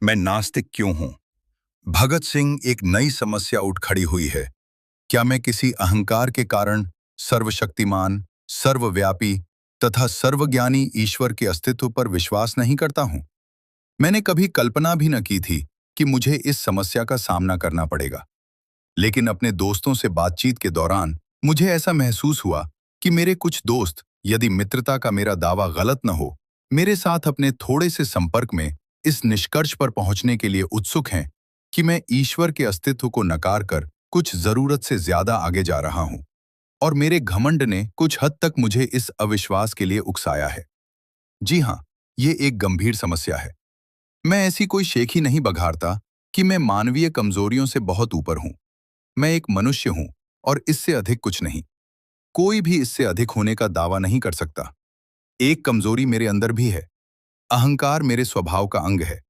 मैं नास्तिक क्यों हूं? भगत सिंह एक नई समस्या उठ खड़ी हुई है। क्या मैं किसी अहंकार के कारण सर्वशक्तिमान, सर्वव्यापी तथा सर्वज्ञानी ईश्वर के अस्तित्व पर विश्वास नहीं करता हूं? मैंने कभी कल्पना भी न की थी कि मुझे इस समस्या का सामना करना पड़ेगा। लेकिन अपने दोस्तों से बातचीत के दौरान मुझे ऐसा महसूस हुआ कि मेरे कुछ दोस्त, यदि मित्रता का मेरा दावा गलत न हो, मेरे साथ अपने थोड़े से संपर्क में इस निष्कर्ष पर पहुंचने के लिए उत्सुक हैं कि मैं ईश्वर के अस्तित्व को नकार कर कुछ जरूरत से ज्यादा आगे जा रहा हूं, और मेरे घमंड ने कुछ हद तक मुझे इस अविश्वास के लिए उकसाया है। जी हाँ, ये एक गंभीर समस्या है। मैं ऐसी कोई शेखी नहीं बघारता कि मैं मानवीय कमजोरियों से बहुत ऊपर हूं। मैं एक मनुष्य हूं, और इससे अधिक कुछ नहीं। कोई भी इससे अधिक होने का दावा नहीं कर सकता। एक कमजोरी मेरे अंदर भी है। अहंकार मेरे स्वभाव का अंग है।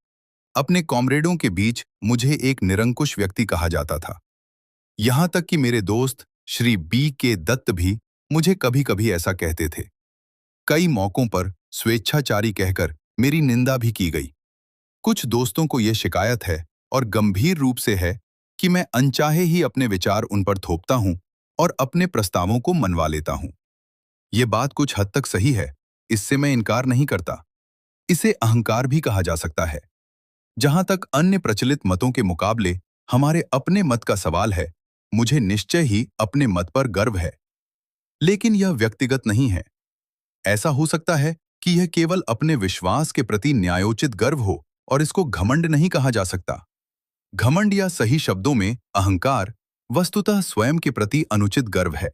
अपने कॉमरेडों के बीच मुझे एक निरंकुश व्यक्ति कहा जाता था। यहां तक कि मेरे दोस्त श्री बी के दत्त भी मुझे कभी कभी ऐसा कहते थे। कई मौकों पर स्वेच्छाचारी कहकर मेरी निंदा भी की गई। कुछ दोस्तों को यह शिकायत है, और गंभीर रूप से है, कि मैं अनचाहे ही अपने विचार उन पर थोपता हूं और अपने प्रस्तावों को मनवा लेता हूं। यह बात कुछ हद तक सही है, इससे मैं इनकार नहीं करता। इसे अहंकार भी कहा जा सकता है। जहां तक अन्य प्रचलित मतों के मुकाबले हमारे अपने मत का सवाल है, मुझे निश्चय ही अपने मत पर गर्व है। लेकिन यह व्यक्तिगत नहीं है। ऐसा हो सकता है कि यह केवल अपने विश्वास के प्रति न्यायोचित गर्व हो, और इसको घमंड नहीं कहा जा सकता। घमंड, या सही शब्दों में अहंकार, वस्तुतः स्वयं के प्रति अनुचित गर्व है।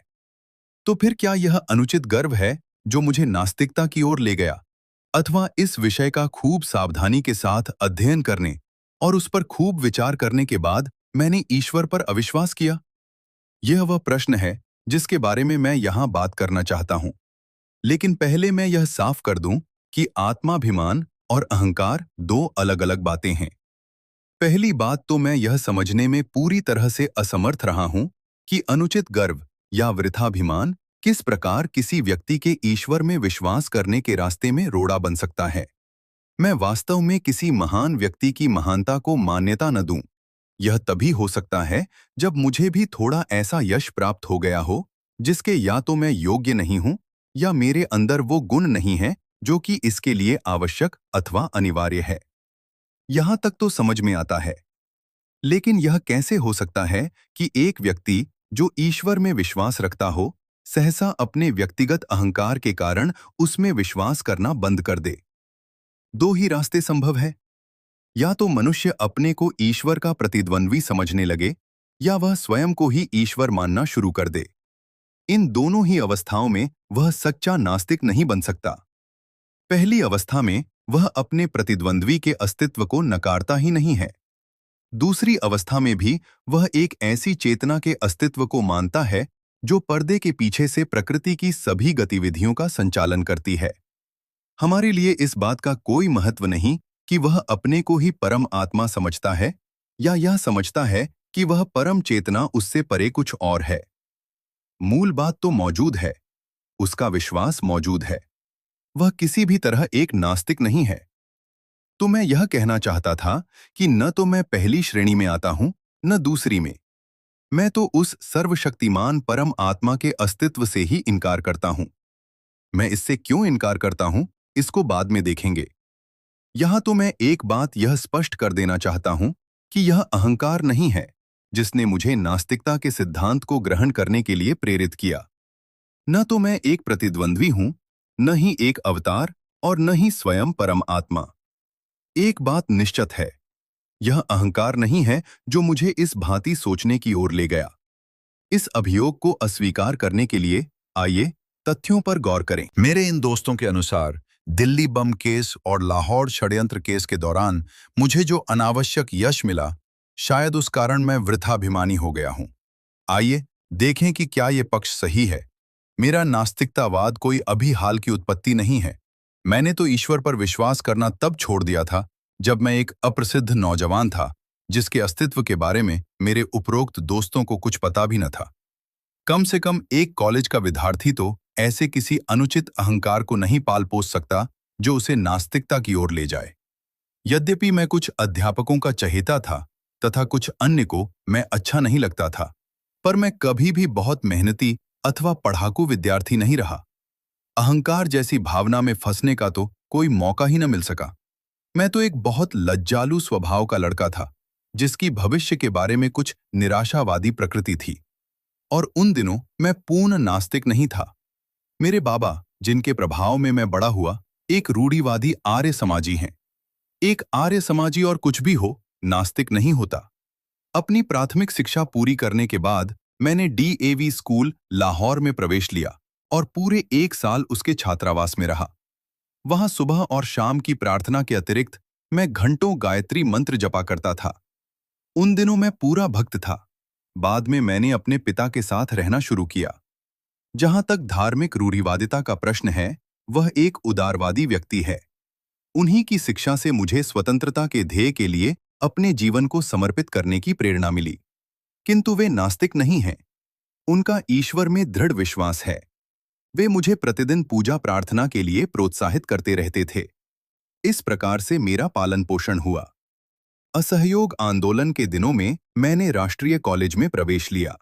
तो फिर क्या यह अनुचित गर्व है जो मुझे नास्तिकता की ओर ले गया, अथवा इस विषय का खूब सावधानी के साथ अध्ययन करने और उस पर खूब विचार करने के बाद मैंने ईश्वर पर अविश्वास किया? यह वह प्रश्न है जिसके बारे में मैं यहां बात करना चाहता हूं। लेकिन पहले मैं यह साफ कर दूं कि आत्माभिमान और अहंकार दो अलग अलग बातें हैं। पहली बात तो मैं यह समझने में पूरी तरह से असमर्थ रहा हूं कि अनुचित गर्व या वृथाभिमान किस प्रकार किसी व्यक्ति के ईश्वर में विश्वास करने के रास्ते में रोड़ा बन सकता है। मैं वास्तव में किसी महान व्यक्ति की महानता को मान्यता न दूं। यह तभी हो सकता है जब मुझे भी थोड़ा ऐसा यश प्राप्त हो गया हो जिसके या तो मैं योग्य नहीं हूं, या मेरे अंदर वो गुण नहीं है जो कि इसके लिए आवश्यक अथवा अनिवार्य है। यहां तक तो समझ में आता है। लेकिन यह कैसे हो सकता है कि एक व्यक्ति जो ईश्वर में विश्वास रखता हो, सहसा अपने व्यक्तिगत अहंकार के कारण उसमें विश्वास करना बंद कर दे? दो ही रास्ते संभव है। या तो मनुष्य अपने को ईश्वर का प्रतिद्वंद्वी समझने लगे, या वह स्वयं को ही ईश्वर मानना शुरू कर दे। इन दोनों ही अवस्थाओं में वह सच्चा नास्तिक नहीं बन सकता। पहली अवस्था में वह अपने प्रतिद्वंद्वी के अस्तित्व को नकारता ही नहीं है। दूसरी अवस्था में भी वह एक ऐसी चेतना के अस्तित्व को मानता है जो पर्दे के पीछे से प्रकृति की सभी गतिविधियों का संचालन करती है। हमारे लिए इस बात का कोई महत्व नहीं कि वह अपने को ही परम आत्मा समझता है, या यह समझता है कि वह परम चेतना उससे परे कुछ और है। मूल बात तो मौजूद है। उसका विश्वास मौजूद है। वह किसी भी तरह एक नास्तिक नहीं है। तो मैं यह कहना चाहता था कि न तो मैं पहली श्रेणी में आता हूं, न दूसरी में। मैं तो उस सर्वशक्तिमान परम आत्मा के अस्तित्व से ही इनकार करता हूं। मैं इससे क्यों इनकार करता हूं, इसको बाद में देखेंगे। यहां तो मैं एक बात यह स्पष्ट कर देना चाहता हूं कि यह अहंकार नहीं है जिसने मुझे नास्तिकता के सिद्धांत को ग्रहण करने के लिए प्रेरित किया। न तो मैं एक प्रतिद्वंद्वी हूं, न ही एक अवतार, और न ही स्वयं परम आत्मा। एक बात निश्चित है, यह अहंकार नहीं है जो मुझे इस भांति सोचने की ओर ले गया। इस अभियोग को अस्वीकार करने के लिए आइए तथ्यों पर गौर करें। मेरे इन दोस्तों के अनुसार दिल्ली बम केस और लाहौर षड्यंत्र केस के दौरान मुझे जो अनावश्यक यश मिला, शायद उस कारण मैं वृथाभिमानी हो गया हूं। आइए देखें कि क्या ये पक्ष सही है। मेरा नास्तिकतावाद कोई अभी हाल की उत्पत्ति नहीं है। मैंने तो ईश्वर पर विश्वास करना तब छोड़ दिया था जब मैं एक अप्रसिद्ध नौजवान था जिसके अस्तित्व के बारे में मेरे उपरोक्त दोस्तों को कुछ पता भी न था। कम से कम एक कॉलेज का विद्यार्थी तो ऐसे किसी अनुचित अहंकार को नहीं पाल पोस सकता जो उसे नास्तिकता की ओर ले जाए। यद्यपि मैं कुछ अध्यापकों का चहेता था तथा कुछ अन्य को मैं अच्छा नहीं लगता था, पर मैं कभी भी बहुत मेहनती अथवा पढ़ाकू विद्यार्थी नहीं रहा। अहंकार जैसी भावना में फंसने का तो कोई मौका ही न मिल सका। मैं तो एक बहुत लज्जालू स्वभाव का लड़का था, जिसकी भविष्य के बारे में कुछ निराशावादी प्रकृति थी। और उन दिनों मैं पूर्ण नास्तिक नहीं था। मेरे बाबा, जिनके प्रभाव में मैं बड़ा हुआ, एक रूढ़िवादी आर्य समाजी हैं। एक आर्य समाजी और कुछ भी हो, नास्तिक नहीं होता। अपनी प्राथमिक शिक्षा पूरी करने के बाद मैंने डीएवी स्कूल लाहौर में प्रवेश लिया और पूरे 1 साल उसके छात्रावास में रहा। वहां सुबह और शाम की प्रार्थना के अतिरिक्त मैं घंटों गायत्री मंत्र जपा करता था। उन दिनों मैं पूरा भक्त था। बाद में मैंने अपने पिता के साथ रहना शुरू किया। जहां तक धार्मिक रूढ़िवादिता का प्रश्न है, वह एक उदारवादी व्यक्ति है। उन्हीं की शिक्षा से मुझे स्वतंत्रता के ध्येय के लिए अपने जीवन को समर्पित करने की प्रेरणा मिली। किंतु वे नास्तिक नहीं हैं। उनका ईश्वर में दृढ़ विश्वास है। वे मुझे प्रतिदिन पूजा प्रार्थना के लिए प्रोत्साहित करते रहते थे। इस प्रकार से मेरा पालन पोषण हुआ। असहयोग आंदोलन के दिनों में मैंने राष्ट्रीय कॉलेज में प्रवेश लिया।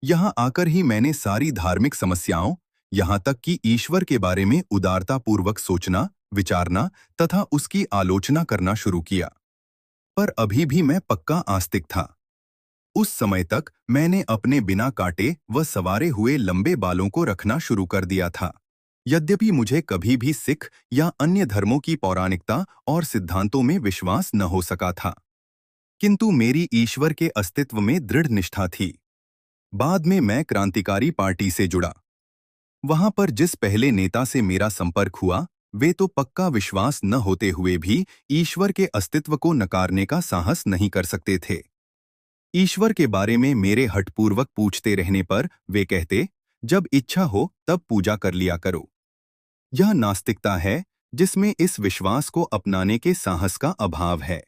यहां आकर ही मैंने सारी धार्मिक समस्याओं, यहां तक कि ईश्वर के बारे में उदारतापूर्वक सोचना, विचारना तथा उसकी आलोचना करना शुरू किया। पर अभी भी मैं पक्का आस्तिक था। उस समय तक मैंने अपने बिना काटे व सवारे हुए लंबे बालों को रखना शुरू कर दिया था। यद्यपि मुझे कभी भी सिख या अन्य धर्मों की पौराणिकता और सिद्धांतों में विश्वास न हो सका था, किंतु मेरी ईश्वर के अस्तित्व में दृढ़ निष्ठा थी। बाद में मैं क्रांतिकारी पार्टी से जुड़ा। वहां पर जिस पहले नेता से मेरा संपर्क हुआ, वे तो पक्का विश्वास न होते हुए भी ईश्वर के अस्तित्व को नकारने का साहस नहीं कर सकते थे। ईश्वर के बारे में मेरे हठपूर्वक पूछते रहने पर वे कहते, जब इच्छा हो तब पूजा कर लिया करो। यह नास्तिकता है जिसमें इस विश्वास को अपनाने के साहस का अभाव है।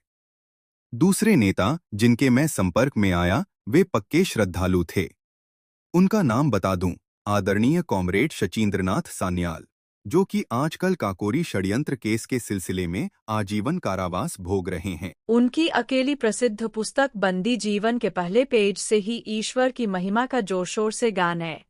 दूसरे नेता जिनके मैं संपर्क में आया, वे पक्के श्रद्धालु थे। उनका नाम बता दूं, आदरणीय कॉमरेड शचींद्रनाथ सान्याल, जो कि आजकल काकोरी षड्यंत्र केस के सिलसिले में आजीवन कारावास भोग रहे हैं। उनकी अकेली प्रसिद्ध पुस्तक बंदी जीवन के पहले पेज से ही ईश्वर की महिमा का जोर शोर से गान है।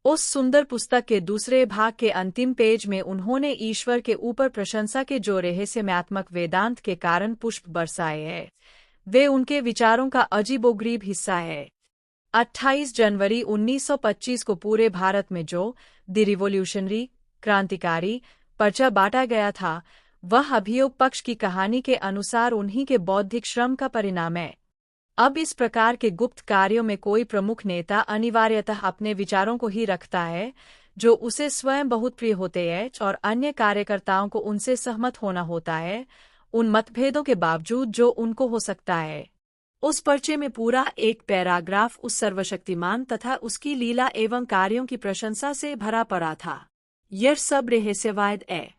उस सुंदर पुस्तक के दूसरे भाग के अंतिम पेज में उन्होंने ईश्वर के ऊपर प्रशंसा के जो रहस्यमयात्मक वेदांत के कारण पुष्प बरसाए हैं, वे उनके विचारों का अजीबोगरीब हिस्सा है। 28 जनवरी 1925 को पूरे भारत में जो द रिवॉल्यूशनरी, क्रांतिकारी पर्चा बांटा गया था, वह अभियोग पक्ष की कहानी के अनुसार उन्हीं के बौद्धिक श्रम का परिणाम है। अब इस प्रकार के गुप्त कार्यों में कोई प्रमुख नेता अनिवार्यतः अपने विचारों को ही रखता है, जो उसे स्वयं बहुत प्रिय होते हैं, और अन्य कार्यकर्ताओं को उनसे सहमत होना होता है, उन मतभेदों के बावजूद जो उनको हो सकता है। उस पर्चे में पूरा एक पैराग्राफ उस सर्वशक्तिमान तथा उसकी लीला एवं कार्यों की प्रशंसा से भरा पड़ा था। यह सब रहस्यवाद है।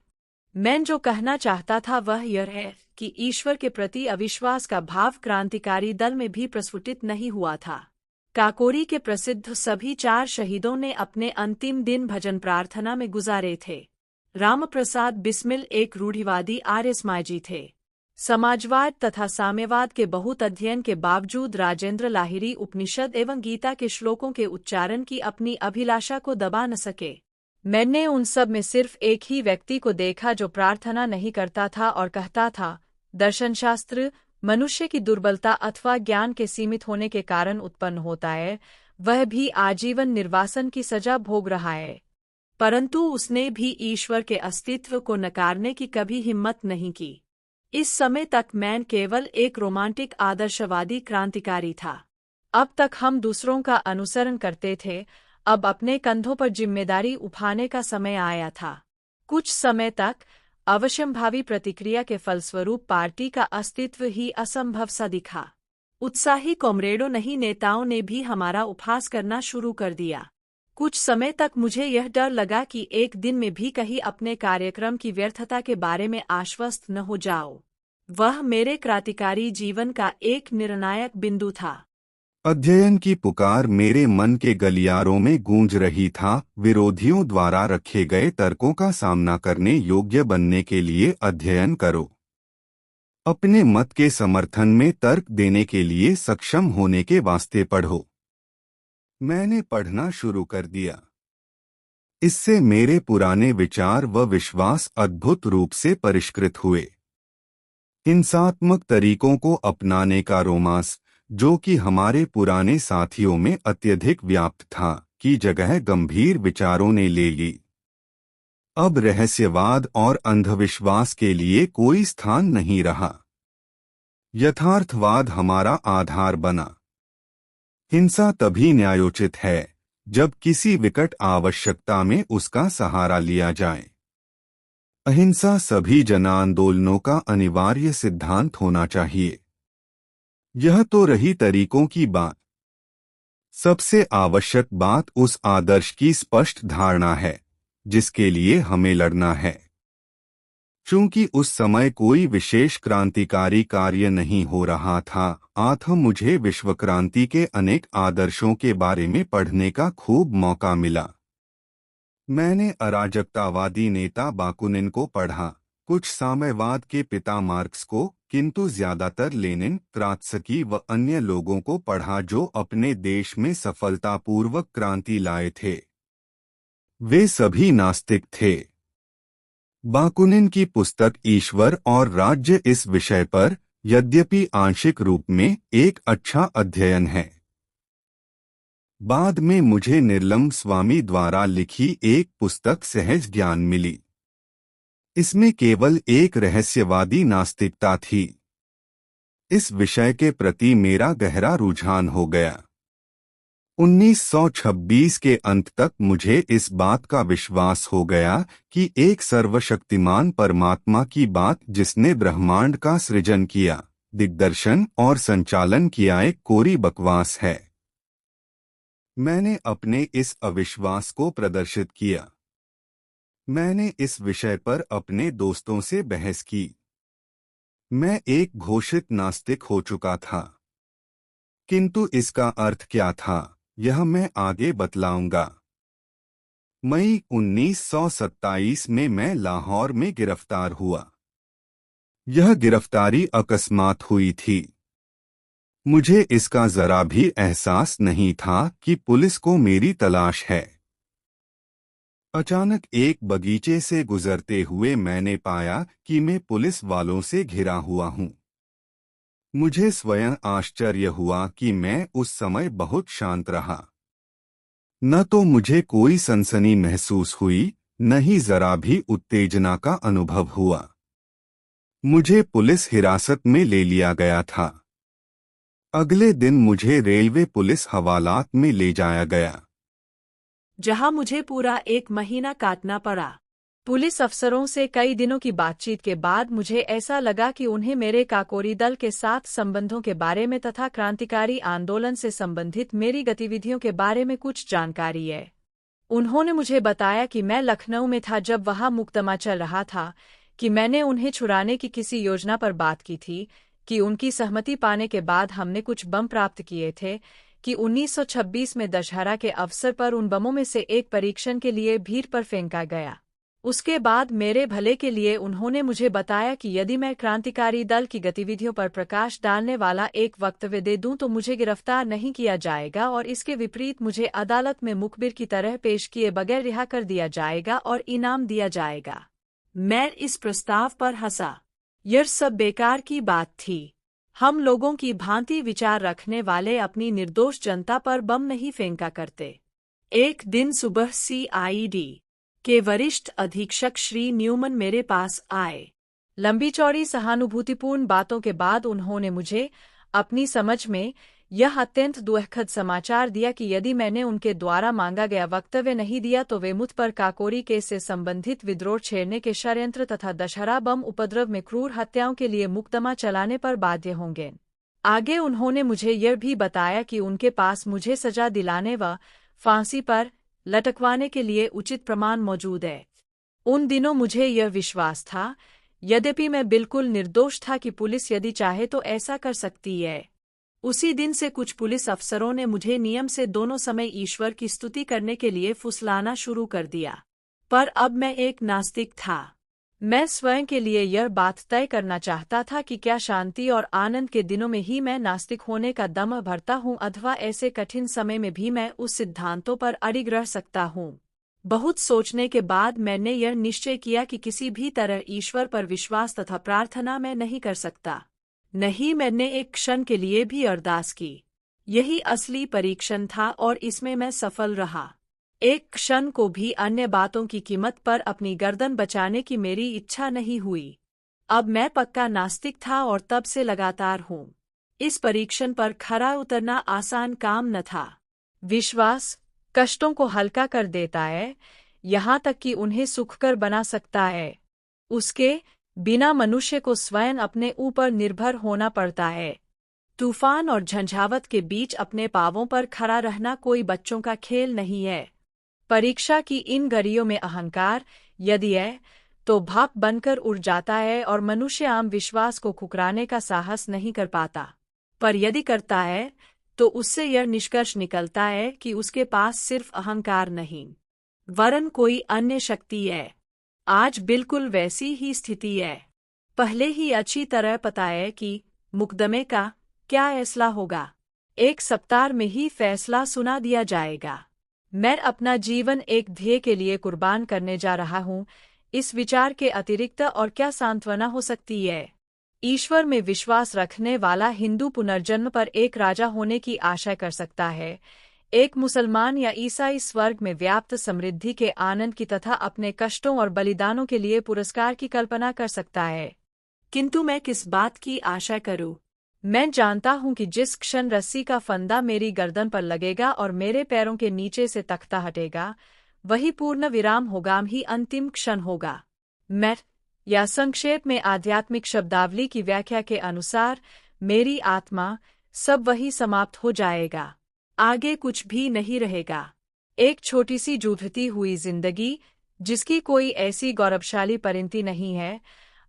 मैं जो कहना चाहता था वह यह है कि ईश्वर के प्रति अविश्वास का भाव क्रांतिकारी दल में भी प्रस्फुटित नहीं हुआ था। काकोरी के प्रसिद्ध सभी 4 शहीदों ने अपने अंतिम दिन भजन प्रार्थना में गुजारे थे। रामप्रसाद बिस्मिल एक रूढ़िवादी आर्य समाजी थे। समाजवाद तथा साम्यवाद के बहुत अध्ययन के बावजूद राजेंद्र लाहिरी उपनिषद एवं गीता के श्लोकों के उच्चारण की अपनी अभिलाषा को दबा न सके। मैंने उन सब में सिर्फ एक ही व्यक्ति को देखा जो प्रार्थना नहीं करता था और कहता था, दर्शनशास्त्र मनुष्य की दुर्बलता अथवा ज्ञान के सीमित होने के कारण उत्पन्न होता है, वह भी आजीवन निर्वासन की सजा भोग रहा है। परंतु उसने भी ईश्वर के अस्तित्व को नकारने की कभी हिम्मत नहीं की। इस समय तक मैं केवल एक रोमांटिक आदर्शवादी क्रांतिकारी था। अब तक हम दूसरों का अनुसरण करते थे, अब अपने कंधों पर जिम्मेदारी उठाने का समय आया था। कुछ समय तक अवश्यंभावी प्रतिक्रिया के फलस्वरूप पार्टी का अस्तित्व ही असंभव सा दिखा। उत्साही कॉमरेडों नहीं नेताओं ने भी हमारा उपहास करना शुरू कर दिया। कुछ समय तक मुझे यह डर लगा कि एक दिन में भी कहीं अपने कार्यक्रम की व्यर्थता के बारे में आश्वस्त न हो जाओ। वह मेरे क्रांतिकारी जीवन का एक निर्णायक बिंदु था। अध्ययन की पुकार मेरे मन के गलियारों में गूंज रही था। विरोधियों द्वारा रखे गए तर्कों का सामना करने योग्य बनने के लिए अध्ययन करो। अपने मत के समर्थन में तर्क देने के लिए सक्षम होने के वास्ते पढ़ो। मैंने पढ़ना शुरू कर दिया। इससे मेरे पुराने विचार व विश्वास अद्भुत रूप से परिष्कृत हुए। हिंसात्मक तरीकों को अपनाने का रोमांस, जो कि हमारे पुराने साथियों में अत्यधिक व्याप्त था, की जगह गंभीर विचारों ने ले ली। अब रहस्यवाद और अंधविश्वास के लिए कोई स्थान नहीं रहा। यथार्थवाद हमारा आधार बना। हिंसा तभी न्यायोचित है जब किसी विकट आवश्यकता में उसका सहारा लिया जाए। अहिंसा सभी जन आंदोलनों का अनिवार्य सिद्धांत होना चाहिए। यह तो रही तरीकों की बात। सबसे आवश्यक बात उस आदर्श की स्पष्ट धारणा है जिसके लिए हमें लड़ना है। चूंकि उस समय कोई विशेष क्रांतिकारी कार्य नहीं हो रहा था, अतः मुझे विश्व क्रांति के अनेक आदर्शों के बारे में पढ़ने का खूब मौका मिला। मैंने अराजकतावादी नेता बाकुनिन को पढ़ा, कुछ साम्यवाद के पिता मार्क्स को, किंतु ज्यादातर लेनिन, त्रोत्स्की व अन्य लोगों को पढ़ा जो अपने देश में सफलतापूर्वक क्रांति लाए थे। वे सभी नास्तिक थे। बाकुनिन की पुस्तक ईश्वर और राज्य इस विषय पर, यद्यपि आंशिक रूप में, एक अच्छा अध्ययन है। बाद में मुझे निर्लम स्वामी द्वारा लिखी एक पुस्तक सहज ज्ञान मिली। इसमें केवल एक रहस्यवादी नास्तिकता थी। इस विषय के प्रति मेरा गहरा रुझान हो गया। 1926 के अंत तक मुझे इस बात का विश्वास हो गया कि एक सर्वशक्तिमान परमात्मा की बात, जिसने ब्रह्मांड का सृजन किया, दिग्दर्शन और संचालन किया, एक कोरी बकवास है। मैंने अपने इस अविश्वास को प्रदर्शित किया। मैंने इस विषय पर अपने दोस्तों से बहस की। मैं एक घोषित नास्तिक हो चुका था। किंतु इसका अर्थ क्या था, यह मैं आगे बतलाऊंगा। मई 1927 में मैं लाहौर में गिरफ्तार हुआ। यह गिरफ्तारी अकस्मात हुई थी। मुझे इसका जरा भी एहसास नहीं था कि पुलिस को मेरी तलाश है। अचानक एक बगीचे से गुजरते हुए मैंने पाया कि मैं पुलिस वालों से घिरा हुआ हूँ। मुझे स्वयं आश्चर्य हुआ कि मैं उस समय बहुत शांत रहा। न तो मुझे कोई सनसनी महसूस हुई, न ही जरा भी उत्तेजना का अनुभव हुआ। मुझे पुलिस हिरासत में ले लिया गया था। अगले दिन मुझे रेलवे पुलिस हवालात में ले जाया गया, जहां मुझे पूरा 1 महीना काटना पड़ा। पुलिस अफसरों से कई दिनों की बातचीत के बाद मुझे ऐसा लगा कि उन्हें मेरे काकोरी दल के साथ संबंधों के बारे में तथा क्रांतिकारी आंदोलन से संबंधित मेरी गतिविधियों के बारे में कुछ जानकारी है। उन्होंने मुझे बताया कि मैं लखनऊ में था जब वहां मुकदमा चल रहा था, कि मैंने उन्हें छुड़ाने की किसी योजना पर बात की थी, कि उनकी सहमति पाने के बाद हमने कुछ बम प्राप्त किए थे, कि 1926 में दशहरा के अवसर पर उन बमों में से एक परीक्षण के लिए भीड़ पर फेंका गया। उसके बाद मेरे भले के लिए उन्होंने मुझे बताया कि यदि मैं क्रांतिकारी दल की गतिविधियों पर प्रकाश डालने वाला एक वक्तव्य दे दूं तो मुझे गिरफ्तार नहीं किया जाएगा और इसके विपरीत मुझे अदालत में मुखबिर की तरह पेश किए बगैर रिहा कर दिया जाएगा और इनाम दिया जाएगा। मैं इस प्रस्ताव पर हंसा। यह सब बेकार की बात थी। हम लोगों की भांति विचार रखने वाले अपनी निर्दोष जनता पर बम नहीं फेंका करते। एक दिन सुबह CID के वरिष्ठ अधीक्षक श्री न्यूमन मेरे पास आए। लंबी चौड़ी सहानुभूतिपूर्ण बातों के बाद उन्होंने मुझे अपनी समझ में यह अत्यंत दुखद समाचार दिया कि यदि मैंने उनके द्वारा मांगा गया वक्तव्य नहीं दिया तो वे मुझ पर काकोरी केस से संबंधित विद्रोह छेड़ने के षड्यंत्र तथा दशहरा बम उपद्रव में क्रूर हत्याओं के लिए मुकदमा चलाने पर बाध्य होंगे। आगे उन्होंने मुझे यह भी बताया कि उनके पास मुझे सजा दिलाने व फांसी पर लटकवाने के लिए उचित प्रमाण मौजूद है। उन दिनों मुझे यह विश्वास था, यद्यपि मैं बिल्कुल निर्दोष था, कि पुलिस यदि चाहे तो ऐसा कर सकती है। उसी दिन से कुछ पुलिस अफसरों ने मुझे नियम से दोनों समय ईश्वर की स्तुति करने के लिए फुसलाना शुरू कर दिया। पर अब मैं एक नास्तिक था। मैं स्वयं के लिए यह बात तय करना चाहता था कि क्या शांति और आनंद के दिनों में ही मैं नास्तिक होने का दम भरता हूँ अथवा ऐसे कठिन समय में भी मैं उस सिद्धांतों पर अड़िग रह सकता हूँ। बहुत सोचने के बाद मैंने यह निश्चय किया कि किसी भी तरह ईश्वर पर विश्वास तथा प्रार्थना मैं नहीं कर सकता। नहीं, मैंने एक क्षण के लिए भी अरदास की। यही असली परीक्षण था और इसमें मैं सफल रहा। एक क्षण को भी अन्य बातों की कीमत पर अपनी गर्दन बचाने की मेरी इच्छा नहीं हुई। अब मैं पक्का नास्तिक था और तब से लगातार हूँ। इस परीक्षण पर खरा उतरना आसान काम न था। विश्वास कष्टों को हल्का कर देता है, यहाँ तक कि उन्हें सुखकर बना सकता है। उसके बिना मनुष्य को स्वयं अपने ऊपर निर्भर होना पड़ता है। तूफान और झंझावत के बीच अपने पांवों पर खड़ा रहना कोई बच्चों का खेल नहीं है। परीक्षा की इन घड़ियों में अहंकार यदि है तो भाप बनकर उड़ जाता है और मनुष्य आम विश्वास को ठुकराने का साहस नहीं कर पाता। पर यदि करता है तो उससे यह निष्कर्ष निकलता है कि उसके पास सिर्फ अहंकार नहीं वरन कोई अन्य शक्ति है। आज बिल्कुल वैसी ही स्थिति है। पहले ही अच्छी तरह पता है कि मुकदमे का क्या फैसला होगा। 1 सप्ताह में ही फैसला सुना दिया जाएगा। मैं अपना जीवन एक ध्येय के लिए कुर्बान करने जा रहा हूँ। इस विचार के अतिरिक्त और क्या सांत्वना हो सकती है। ईश्वर में विश्वास रखने वाला हिंदू पुनर्जन्म पर एक राजा होने की आशा कर सकता है। एक मुसलमान या ईसाई स्वर्ग में व्याप्त समृद्धि के आनंद की तथा अपने कष्टों और बलिदानों के लिए पुरस्कार की कल्पना कर सकता है। किंतु मैं किस बात की आशा करूं? मैं जानता हूं कि जिस क्षण रस्सी का फंदा मेरी गर्दन पर लगेगा और मेरे पैरों के नीचे से तख्ता हटेगा, वही पूर्ण विराम होगा, ही अंतिम क्षण होगा। मैं या संक्षेप में आध्यात्मिक शब्दावली की व्याख्या के अनुसार मेरी आत्मा सब वही समाप्त हो जाएगा। आगे कुछ भी नहीं रहेगा। एक छोटी सी जूझती हुई जिंदगी जिसकी कोई ऐसी गौरवशाली परिणति नहीं है,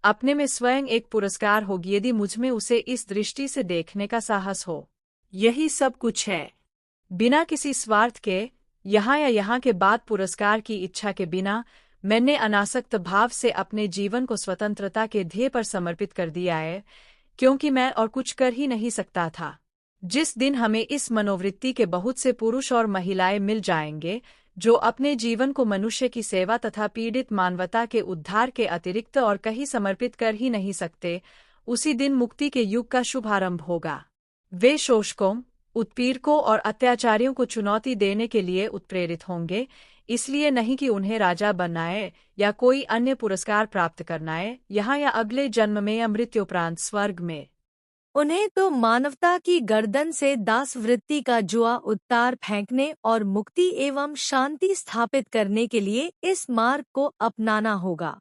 अपने में स्वयं एक पुरस्कार होगी यदि मुझमें उसे इस दृष्टि से देखने का साहस हो। यही सब कुछ है। बिना किसी स्वार्थ के यहाँ या यहाँ के बाद पुरस्कार की इच्छा के बिना मैंने अनासक्त भाव से अपने जीवन को स्वतंत्रता के ध्येय पर समर्पित कर दिया है, क्योंकि मैं और कुछ कर ही नहीं सकता था। जिस दिन हमें इस मनोवृत्ति के बहुत से पुरुष और महिलाएं मिल जाएंगे जो अपने जीवन को मनुष्य की सेवा तथा पीड़ित मानवता के उद्धार के अतिरिक्त और कहीं समर्पित कर ही नहीं सकते, उसी दिन मुक्ति के युग का शुभारंभ होगा। वे शोषकों, उत्पीड़कों और अत्याचारियों को चुनौती देने के लिए उत्प्रेरित होंगे, इसलिए नहीं कि उन्हें राजा बनना है या कोई अन्य पुरस्कार प्राप्त करना है, यहाँ या अगले जन्म में या मृत्युपरांत स्वर्ग में। उन्हें तो मानवता की गर्दन से दास वृत्ति का जुआ उतार फेंकने और मुक्ति एवं शांति स्थापित करने के लिए इस मार्ग को अपनाना होगा।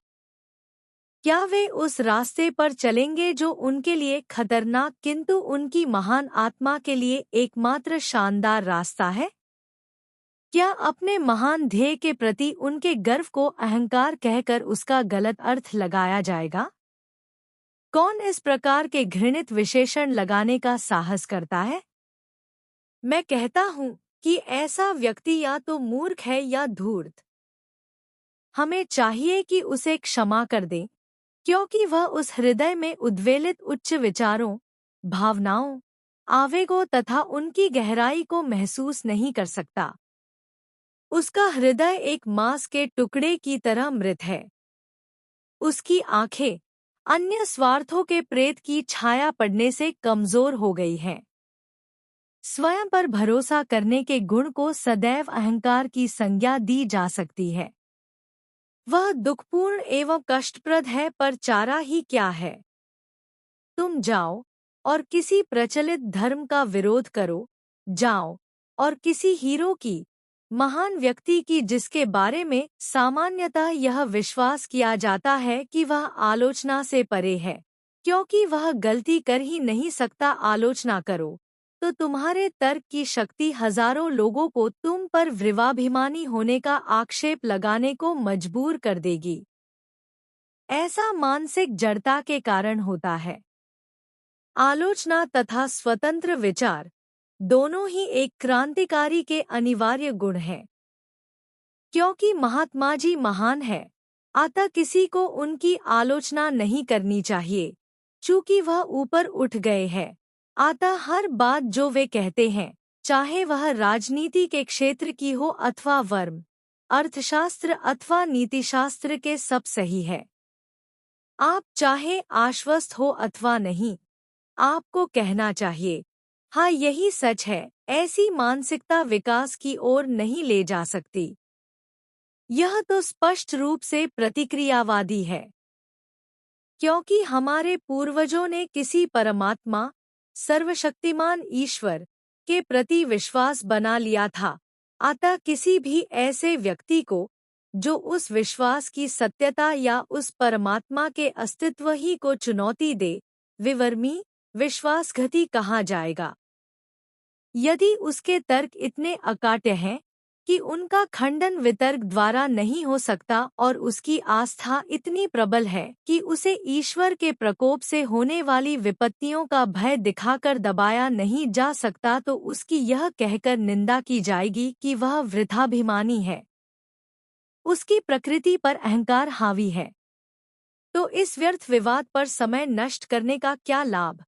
क्या वे उस रास्ते पर चलेंगे जो उनके लिए खतरनाक किंतु उनकी महान आत्मा के लिए एकमात्र शानदार रास्ता है? क्या अपने महान ध्येय के प्रति उनके गर्व को अहंकार कहकर उसका गलत अर्थ लगाया जाएगा? कौन इस प्रकार के घृणित विशेषण लगाने का साहस करता है? मैं कहता हूँ कि ऐसा व्यक्ति या तो मूर्ख है या धूर्त। हमें चाहिए कि उसे क्षमा कर दें, क्योंकि वह उस हृदय में उद्वेलित उच्च विचारों, भावनाओं, आवेगों तथा उनकी गहराई को महसूस नहीं कर सकता। उसका हृदय एक मांस के टुकड़े की तरह मृत है। उसकी आंखें अन्य स्वार्थों के प्रेत की छाया पड़ने से कमजोर हो गई हैं। स्वयं पर भरोसा करने के गुण को सदैव अहंकार की संज्ञा दी जा सकती है। वह दुखपूर्ण एवं कष्टप्रद है, पर चारा ही क्या है? तुम जाओ और किसी प्रचलित धर्म का विरोध करो, जाओ और किसी हीरो की, महान व्यक्ति की जिसके बारे में सामान्यतः यह विश्वास किया जाता है कि वह आलोचना से परे है, क्योंकि वह गलती कर ही नहीं सकता, आलोचना करो, तो तुम्हारे तर्क की शक्ति हजारों लोगों को तुम पर वृवाभिमानी होने का आक्षेप लगाने को मजबूर कर देगी। ऐसा मानसिक जड़ता के कारण होता है। आलोचना तथा स्वतंत्र विचार दोनों ही एक क्रांतिकारी के अनिवार्य गुण हैं। क्योंकि महात्मा जी महान है, अतः किसी को उनकी आलोचना नहीं करनी चाहिए, चूंकि वह ऊपर उठ गए हैं। अतः हर बात जो वे कहते हैं, चाहे वह राजनीति के क्षेत्र की हो अथवा वर्म, अर्थशास्त्र अथवा नीतिशास्त्र के, सब सही है। आप चाहे आश्वस्त हो अथवा नहीं, आपको कहना चाहिए, हाँ यही सच है। ऐसी मानसिकता विकास की ओर नहीं ले जा सकती। यह तो स्पष्ट रूप से प्रतिक्रियावादी है, क्योंकि हमारे पूर्वजों ने किसी परमात्मा, सर्वशक्तिमान ईश्वर के प्रति विश्वास बना लिया था। अतः किसी भी ऐसे व्यक्ति को जो उस विश्वास की सत्यता या उस परमात्मा के अस्तित्व ही को चुनौती दे, विवर्मी, विश्वासघाती कहा जाएगा। यदि उसके तर्क इतने अकाट्य हैं कि उनका खंडन वितर्क द्वारा नहीं हो सकता और उसकी आस्था इतनी प्रबल है कि उसे ईश्वर के प्रकोप से होने वाली विपत्तियों का भय दिखाकर दबाया नहीं जा सकता, तो उसकी यह कहकर निंदा की जाएगी कि वह वृथाभिमानी है, उसकी प्रकृति पर अहंकार हावी है। तो इस व्यर्थ विवाद पर समय नष्ट करने का क्या लाभ?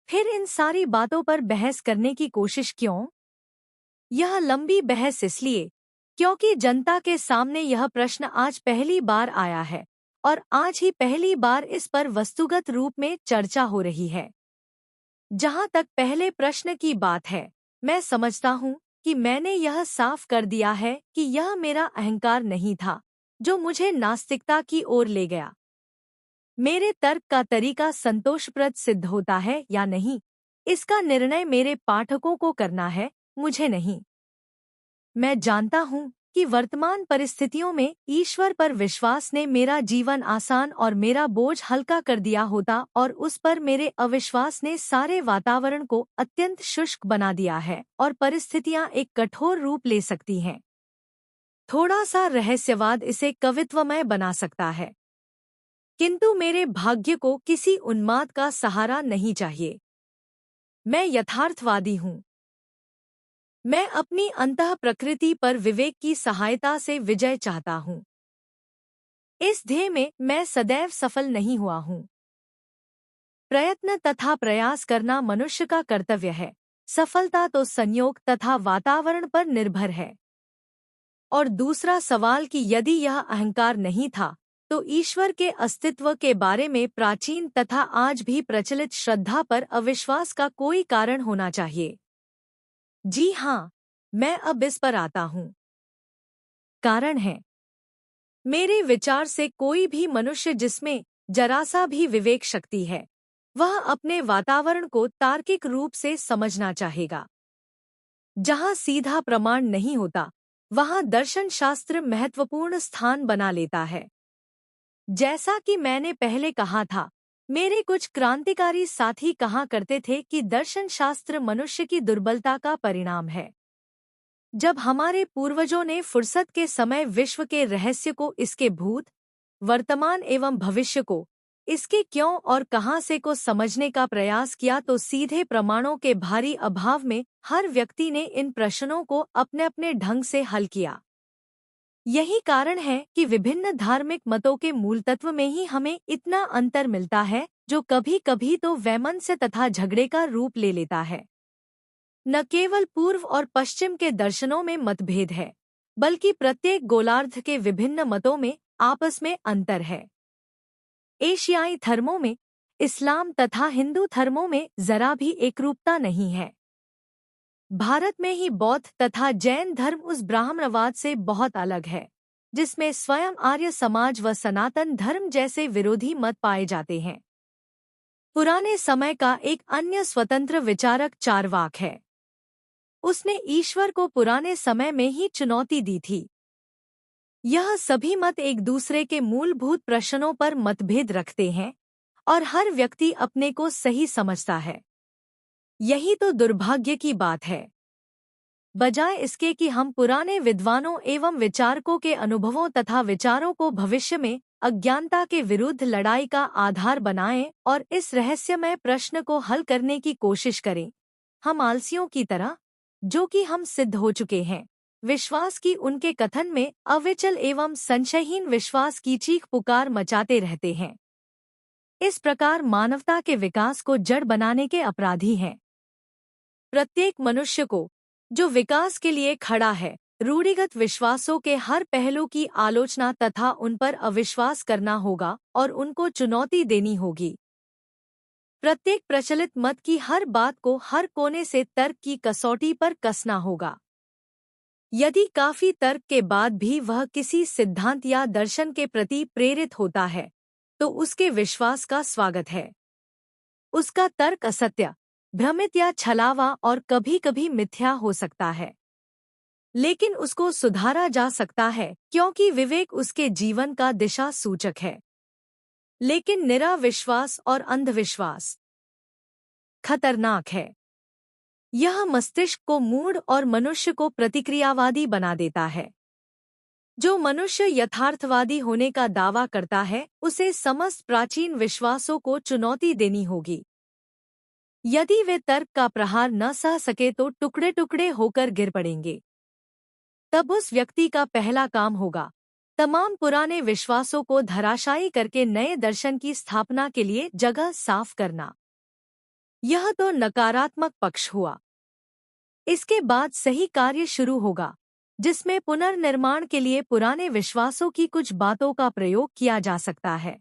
फिर इन सारी बातों पर बहस करने की कोशिश क्यों? यह लंबी बहस इसलिए क्योंकि जनता के सामने यह प्रश्न आज पहली बार आया है और आज ही पहली बार इस पर वस्तुगत रूप में चर्चा हो रही है। जहां तक पहले प्रश्न की बात है, मैं समझता हूं कि मैंने यह साफ कर दिया है कि यह मेरा अहंकार नहीं था जो मुझे नास्तिकता की ओर ले गया। मेरे तर्क का तरीका संतोषप्रद सिद्ध होता है या नहीं, इसका निर्णय मेरे पाठकों को करना है, मुझे नहीं। मैं जानता हूं कि वर्तमान परिस्थितियों में ईश्वर पर विश्वास ने मेरा जीवन आसान और मेरा बोझ हल्का कर दिया होता, और उस पर मेरे अविश्वास ने सारे वातावरण को अत्यंत शुष्क बना दिया है और परिस्थितियां एक कठोर रूप ले सकती हैं। थोड़ा सा रहस्यवाद इसे कवित्वमय बना सकता है, किंतु मेरे भाग्य को किसी उन्माद का सहारा नहीं चाहिए। मैं यथार्थवादी हूँ। मैं अपनी अंतः प्रकृति पर विवेक की सहायता से विजय चाहता हूँ। इस ध्येय में मैं सदैव सफल नहीं हुआ हूँ। प्रयत्न तथा प्रयास करना मनुष्य का कर्तव्य है, सफलता तो संयोग तथा वातावरण पर निर्भर है। और दूसरा सवाल कि यदि यह अहंकार नहीं था, तो ईश्वर के अस्तित्व के बारे में प्राचीन तथा आज भी प्रचलित श्रद्धा पर अविश्वास का कोई कारण होना चाहिए। जी हाँ, मैं अब इस पर आता हूँ। कारण है, मेरे विचार से कोई भी मनुष्य जिसमें जरा सा भी विवेक शक्ति है, वह अपने वातावरण को तार्किक रूप से समझना चाहेगा। जहाँ सीधा प्रमाण नहीं होता, वहाँ दर्शन शास्त्र महत्वपूर्ण स्थान बना लेता है। जैसा कि मैंने पहले कहा था, मेरे कुछ क्रांतिकारी साथी कहा करते थे कि दर्शन शास्त्र मनुष्य की दुर्बलता का परिणाम है। जब हमारे पूर्वजों ने फुर्सत के समय विश्व के रहस्य को, इसके भूत, वर्तमान एवं भविष्य को, इसके क्यों और कहां से को समझने का प्रयास किया, तो सीधे प्रमाणों के भारी अभाव में हर व्यक्ति ने इन प्रश्नों को अपने अपने ढंग से हल किया। यही कारण है कि विभिन्न धार्मिक मतों के मूल तत्व में ही हमें इतना अंतर मिलता है, जो कभी कभी तो वैमनस्य तथा झगड़े का रूप ले लेता है। न केवल पूर्व और पश्चिम के दर्शनों में मतभेद है, बल्कि प्रत्येक गोलार्ध के विभिन्न मतों में आपस में अंतर है। एशियाई धर्मों में, इस्लाम तथा हिंदू धर्मों में जरा भी एकरूपता नहीं है। भारत में ही बौद्ध तथा जैन धर्म उस ब्राह्मणवाद से बहुत अलग है, जिसमें स्वयं आर्य समाज व सनातन धर्म जैसे विरोधी मत पाए जाते हैं। पुराने समय का एक अन्य स्वतंत्र विचारक चार्वाक है। उसने ईश्वर को पुराने समय में ही चुनौती दी थी। यह सभी मत एक दूसरे के मूलभूत प्रश्नों पर मतभेद रखते हैं और हर व्यक्ति अपने को सही समझता है। यही तो दुर्भाग्य की बात है। बजाय इसके कि हम पुराने विद्वानों एवं विचारकों के अनुभवों तथा विचारों को भविष्य में अज्ञानता के विरुद्ध लड़ाई का आधार बनाएं और इस रहस्यमय प्रश्न को हल करने की कोशिश करें, हम आलसियों की तरह, जो कि हम सिद्ध हो चुके हैं, विश्वास की उनके कथन में अविचल एवं संशयहीन विश्वास की चीख पुकार मचाते रहते हैं। इस प्रकार मानवता के विकास को जड़ बनाने के अपराधी हैं। प्रत्येक मनुष्य को, जो विकास के लिए खड़ा है, रूढ़िगत विश्वासों के हर पहलू की आलोचना तथा उन पर अविश्वास करना होगा और उनको चुनौती देनी होगी। प्रत्येक प्रचलित मत की हर बात को हर कोने से तर्क की कसौटी पर कसना होगा। यदि काफी तर्क के बाद भी वह किसी सिद्धांत या दर्शन के प्रति प्रेरित होता है, तो उसके विश्वास का स्वागत है। उसका तर्क असत्य, भ्रमित या छलावा और कभी-कभी मिथ्या हो सकता है, लेकिन उसको सुधारा जा सकता है क्योंकि विवेक उसके जीवन का दिशा सूचक है। लेकिन निरा विश्वास और अंधविश्वास खतरनाक है। यह मस्तिष्क को मूढ़ और मनुष्य को प्रतिक्रियावादी बना देता है। जो मनुष्य यथार्थवादी होने का दावा करता है, उसे समस्त प्राचीन विश्वासों को चुनौती देनी होगी। यदि वे तर्क का प्रहार न सह सके तो टुकड़े टुकड़े होकर गिर पड़ेंगे। तब उस व्यक्ति का पहला काम होगा तमाम पुराने विश्वासों को धराशायी करके नए दर्शन की स्थापना के लिए जगह साफ करना। यह तो नकारात्मक पक्ष हुआ। इसके बाद सही कार्य शुरू होगा, जिसमें पुनर्निर्माण के लिए पुराने विश्वासों की कुछ बातों का प्रयोग किया जा सकता है।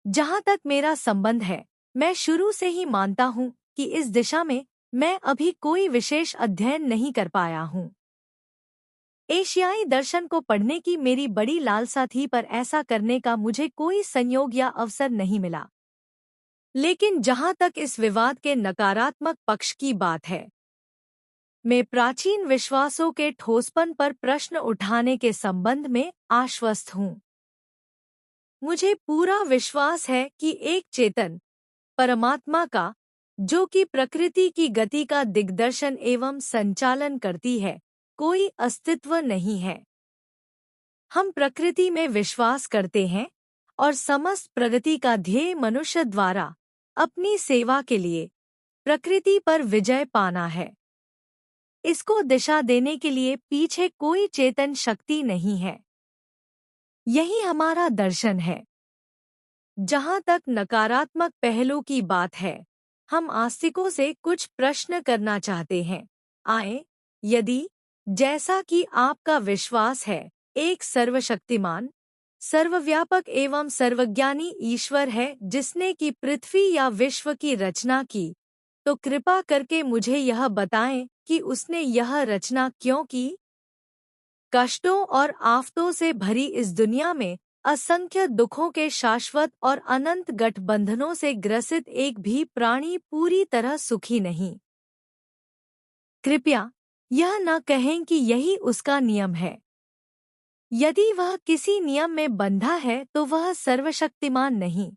जहाँ तक मेरा संबंध है, मैं शुरू से ही मानता हूँ कि इस दिशा में मैं अभी कोई विशेष अध्ययन नहीं कर पाया हूँ। एशियाई दर्शन को पढ़ने की मेरी बड़ी लालसा थी, पर ऐसा करने का मुझे कोई संयोग या अवसर नहीं मिला। लेकिन जहाँ तक इस विवाद के नकारात्मक पक्ष की बात है, मैं प्राचीन विश्वासों के ठोसपन पर प्रश्न उठाने के संबंध में आश्वस्त हूँ। मुझे पूरा विश्वास है कि एक चेतन परमात्मा का, जो कि प्रकृति की गति का दिग्दर्शन एवं संचालन करती है, कोई अस्तित्व नहीं है। हम प्रकृति में विश्वास करते हैं और समस्त प्रगति का ध्येय मनुष्य द्वारा अपनी सेवा के लिए प्रकृति पर विजय पाना है। इसको दिशा देने के लिए पीछे कोई चेतन शक्ति नहीं है। यही हमारा दर्शन है। जहाँ तक नकारात्मक पहलू की बात है, हम आस्तिकों से कुछ प्रश्न करना चाहते हैं। आए, यदि, जैसा कि आपका विश्वास है, एक सर्वशक्तिमान, सर्वव्यापक एवं सर्वज्ञानी ईश्वर है जिसने की पृथ्वी या विश्व की रचना की, तो कृपा करके मुझे यह बताएं कि उसने यह रचना क्यों की। कष्टों और आफतों से भरी इस दुनिया में असंख्य दुखों के शाश्वत और अनंत गठबंधनों से ग्रसित एक भी प्राणी पूरी तरह सुखी नहीं। कृपया यह न कहें कि यही उसका नियम है। यदि वह किसी नियम में बंधा है तो वह सर्वशक्तिमान नहीं।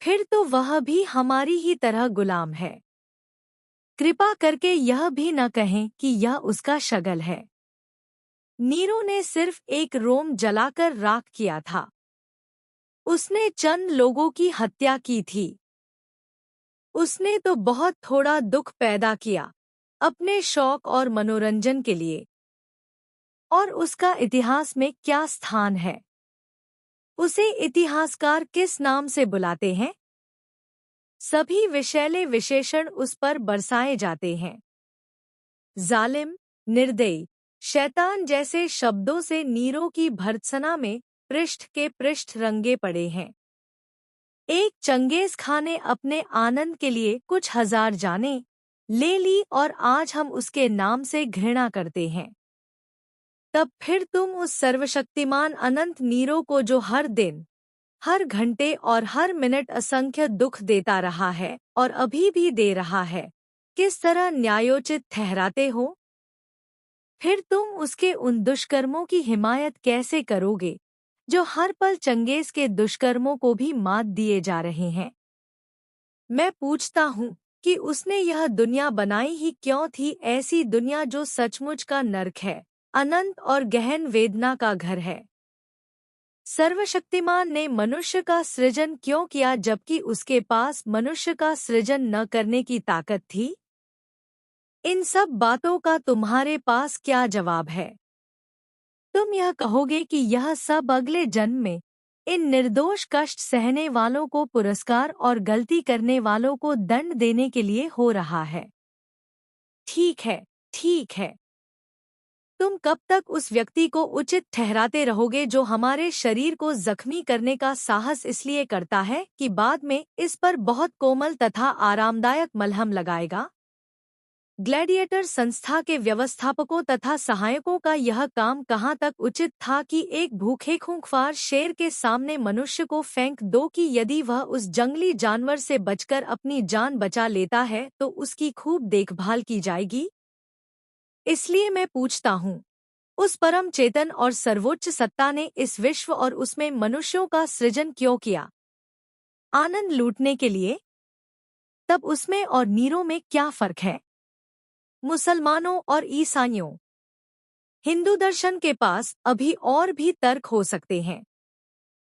फिर तो वह भी हमारी ही तरह गुलाम है। कृपा करके यह भी न कहें कि यह उसका शगल है। नीरो ने सिर्फ एक रोम जलाकर राख किया था। उसने चंद लोगों की हत्या की थी। उसने तो बहुत थोड़ा दुख पैदा किया अपने शौक और मनोरंजन के लिए। और उसका इतिहास में क्या स्थान है? उसे इतिहासकार किस नाम से बुलाते हैं? सभी विषैले विशेषण उस पर बरसाए जाते हैं। जालिम, निर्दयी, शैतान जैसे शब्दों से नीरो की भर्त्सना में पृष्ठ के पृष्ठ रंगे पड़े हैं। एक चंगेज खां ने अपने आनंद के लिए कुछ हजार जानें ले ली और आज हम उसके नाम से घृणा करते हैं। तब फिर तुम उस सर्वशक्तिमान अनंत नीरो को, जो हर दिन, हर घंटे और हर मिनट असंख्य दुख देता रहा है और अभी भी दे रहा है, किस तरह न्यायोचित ठहराते हो? फिर तुम उसके उन दुष्कर्मों की हिमायत कैसे करोगे जो हर पल चंगेज के दुष्कर्मों को भी मात दिए जा रहे हैं? मैं पूछता हूँ कि उसने यह दुनिया बनाई ही क्यों थी, ऐसी दुनिया जो सचमुच का नर्क है, अनंत और गहन वेदना का घर है। सर्वशक्तिमान ने मनुष्य का सृजन क्यों किया जबकि उसके पास मनुष्य का सृजन न करने की ताकत थी? इन सब बातों का तुम्हारे पास क्या जवाब है? तुम यह कहोगे कि यह सब अगले जन्म में इन निर्दोष कष्ट सहने वालों को पुरस्कार और गलती करने वालों को दंड देने के लिए हो रहा है। ठीक है, ठीक है। तुम कब तक उस व्यक्ति को उचित ठहराते रहोगे जो हमारे शरीर को जख्मी करने का साहस इसलिए करता है कि बाद में इस पर बहुत कोमल तथा आरामदायक मलहम लगाएगा? ग्लैडिएटर संस्था के व्यवस्थापकों तथा सहायकों का यह काम कहाँ तक उचित था कि एक भूखे खूंखार शेर के सामने मनुष्य को फेंक दो कि यदि वह उस जंगली जानवर से बचकर अपनी जान बचा लेता है तो उसकी खूब देखभाल की जाएगी? इसलिए मैं पूछता हूँ, उस परम चेतन और सर्वोच्च सत्ता ने इस विश्व और उसमें मनुष्यों का सृजन क्यों किया? आनंद लूटने के लिए? तब उसमें और नीरों में क्या फर्क है? मुसलमानों और ईसाइयों, हिंदू दर्शन के पास अभी और भी तर्क हो सकते हैं।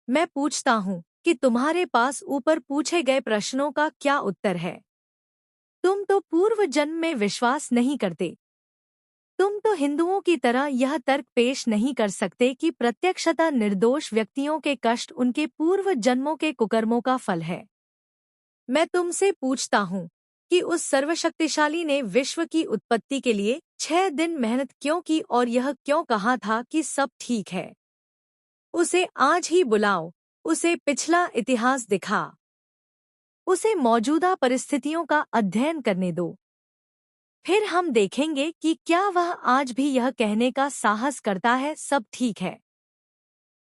मैं पूछता हूँ कि तुम्हारे पास ऊपर पूछे गए प्रश्नों का क्या उत्तर है? तुम तो पूर्व जन्म में विश्वास नहीं करते। तुम तो हिंदुओं की तरह यह तर्क पेश नहीं कर सकते कि प्रत्यक्षतः निर्दोष व्यक्तियों के कष्ट उनके पूर्व जन्मों के कुकर्मों का फल है। मैं तुमसे पूछता हूँ कि उस सर्वशक्तिशाली ने विश्व की उत्पत्ति के लिए 6 दिन मेहनत क्यों की और यह क्यों कहा था कि सब ठीक है? उसे आज ही बुलाओ, उसे पिछला इतिहास दिखा, उसे मौजूदा परिस्थितियों का अध्ययन करने दो। फिर हम देखेंगे कि क्या वह आज भी यह कहने का साहस करता है सब ठीक है।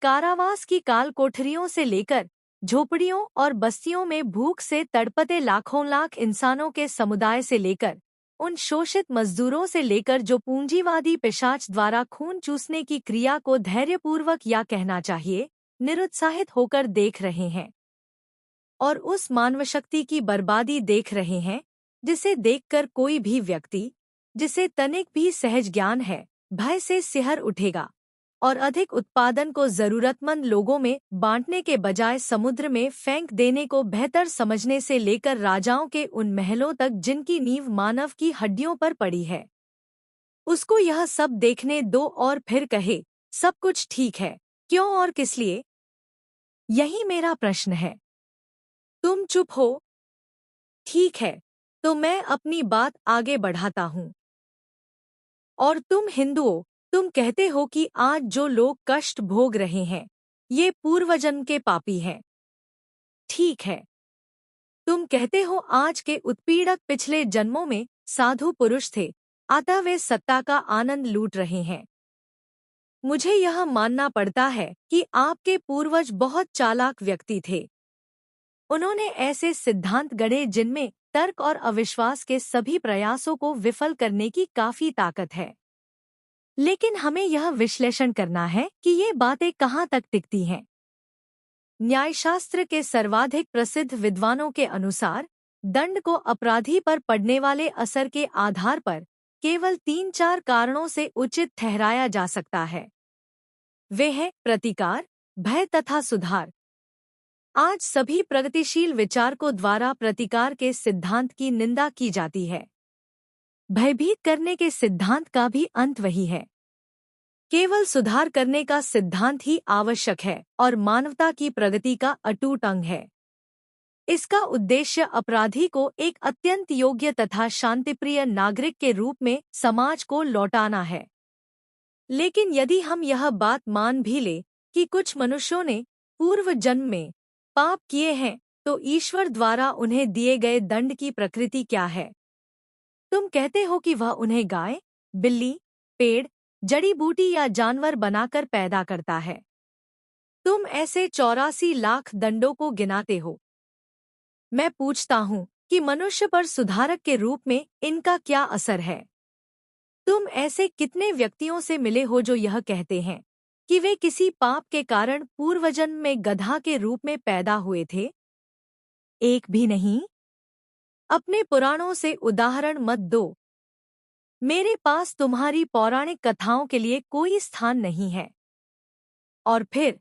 कारावास की काल कोठरियों से लेकर झोपड़ियों और बस्तियों में भूख से तड़पते लाखों लाख इंसानों के समुदाय से लेकर उन शोषित मजदूरों से लेकर जो पूंजीवादी पिशाच द्वारा खून चूसने की क्रिया को धैर्यपूर्वक या कहना चाहिए निरुत्साहित होकर देख रहे हैं और उस मानवशक्ति की बर्बादी देख रहे हैं जिसे देखकर कोई भी व्यक्ति जिसे तनिक भी सहज ज्ञान है भय से सिहर उठेगा और अधिक उत्पादन को जरूरतमंद लोगों में बांटने के बजाय समुद्र में फेंक देने को बेहतर समझने से लेकर राजाओं के उन महलों तक जिनकी नींव मानव की हड्डियों पर पड़ी है, उसको यह सब देखने दो और फिर कहे सब कुछ ठीक है। क्यों और किस लिए? यही मेरा प्रश्न है। तुम चुप हो। ठीक है, तो मैं अपनी बात आगे बढ़ाता हूँ। और तुम हिंदुओं, तुम कहते हो कि आज जो लोग कष्ट भोग रहे हैं ये पूर्वजन्म के पापी हैं। ठीक है। तुम कहते हो आज के उत्पीड़क पिछले जन्मों में साधु पुरुष थे, अतः वे सत्ता का आनंद लूट रहे हैं। मुझे यह मानना पड़ता है कि आपके पूर्वज बहुत चालाक व्यक्ति थे। उन्होंने ऐसे सिद्धांत गढ़े जिनमें तर्क और अविश्वास के सभी प्रयासों को विफल करने की काफी ताकत है। लेकिन हमें यह विश्लेषण करना है कि ये बातें कहाँ तक टिकती हैं। न्यायशास्त्र के सर्वाधिक प्रसिद्ध विद्वानों के अनुसार दंड को अपराधी पर पड़ने वाले असर के आधार पर केवल 3-4 कारणों से उचित ठहराया जा सकता है। वे हैं प्रतिकार, भय तथा सुधार। आज सभी प्रगतिशील विचारकों द्वारा प्रतिकार के सिद्धांत की निंदा की जाती है। भयभीत करने के सिद्धांत का भी अंत वही है। केवल सुधार करने का सिद्धांत ही आवश्यक है और मानवता की प्रगति का अटूट अंग है। इसका उद्देश्य अपराधी को एक अत्यंत योग्य तथा शांतिप्रिय नागरिक के रूप में समाज को लौटाना है। लेकिन यदि हम यह बात मान भी ले कि कुछ मनुष्यों ने पूर्व जन्म में पाप किए हैं, तो ईश्वर द्वारा उन्हें दिए गए दंड की प्रकृति क्या है? तुम कहते हो कि वह उन्हें गाय, बिल्ली, पेड़, जड़ी बूटी या जानवर बनाकर पैदा करता है। तुम ऐसे 84 लाख दंडों को गिनाते हो। मैं पूछता हूँ कि मनुष्य पर सुधारक के रूप में इनका क्या असर है? तुम ऐसे कितने व्यक्तियों से मिले हो जो यह कहते हैं कि वे किसी पाप के कारण पूर्वजन्म में गधा के रूप में पैदा हुए थे? एक भी नहीं। अपने पुराणों से उदाहरण मत दो। मेरे पास तुम्हारी पौराणिक कथाओं के लिए कोई स्थान नहीं है। और फिर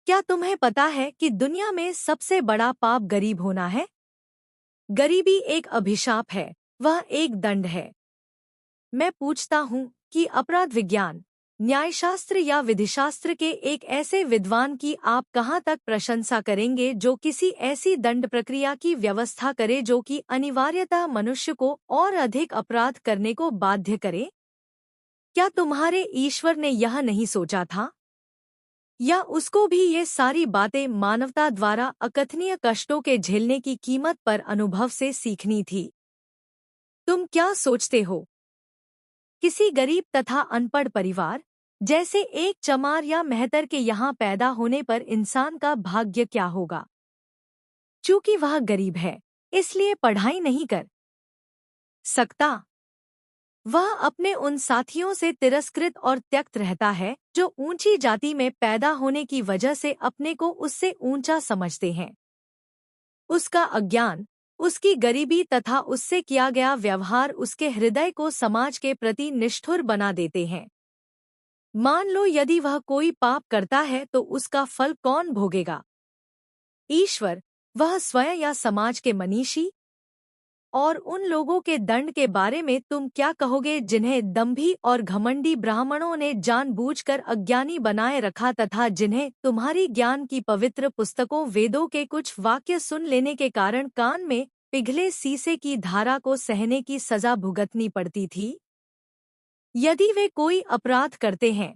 क्या तुम्हें पता है कि दुनिया में सबसे बड़ा पाप गरीब होना है? गरीबी एक अभिशाप है, वह एक दंड है। मैं पूछता हूँ कि अपराध विज्ञान, न्यायशास्त्र या विधिशास्त्र के एक ऐसे विद्वान की आप कहाँ तक प्रशंसा करेंगे जो किसी ऐसी दंड प्रक्रिया की व्यवस्था करे जो कि अनिवार्यतः मनुष्य को और अधिक अपराध करने को बाध्य करे? क्या तुम्हारे ईश्वर ने यह नहीं सोचा था? या उसको भी ये सारी बातें मानवता द्वारा अकथनीय कष्टों के झेलने की कीमत पर अनुभव से सीखनी थी? तुम क्या सोचते हो? किसी गरीब तथा अनपढ़ परिवार जैसे एक चमार या मेहतर के यहाँ पैदा होने पर इंसान का भाग्य क्या होगा? चूंकि वह गरीब है, इसलिए पढ़ाई नहीं कर सकता। वह अपने उन साथियों से तिरस्कृत और त्यक्त रहता है जो ऊंची जाति में पैदा होने की वजह से अपने को उससे ऊंचा समझते हैं। उसका अज्ञान, उसकी गरीबी तथा उससे किया गया व्यवहार उसके हृदय को समाज के प्रति निष्ठुर बना देते हैं। मान लो यदि वह कोई पाप करता है तो उसका फल कौन भोगेगा? ईश्वर, वह स्वयं या समाज के मनीषी? और उन लोगों के दंड के बारे में तुम क्या कहोगे जिन्हें दंभी और घमंडी ब्राह्मणों ने जानबूझकर अज्ञानी बनाए रखा तथा जिन्हें तुम्हारी ज्ञान की पवित्र पुस्तकों वेदों के कुछ वाक्य सुन लेने के कारण कान में पिघले शीशे की धारा को सहने की सजा भुगतनी पड़ती थी? यदि वे कोई अपराध करते हैं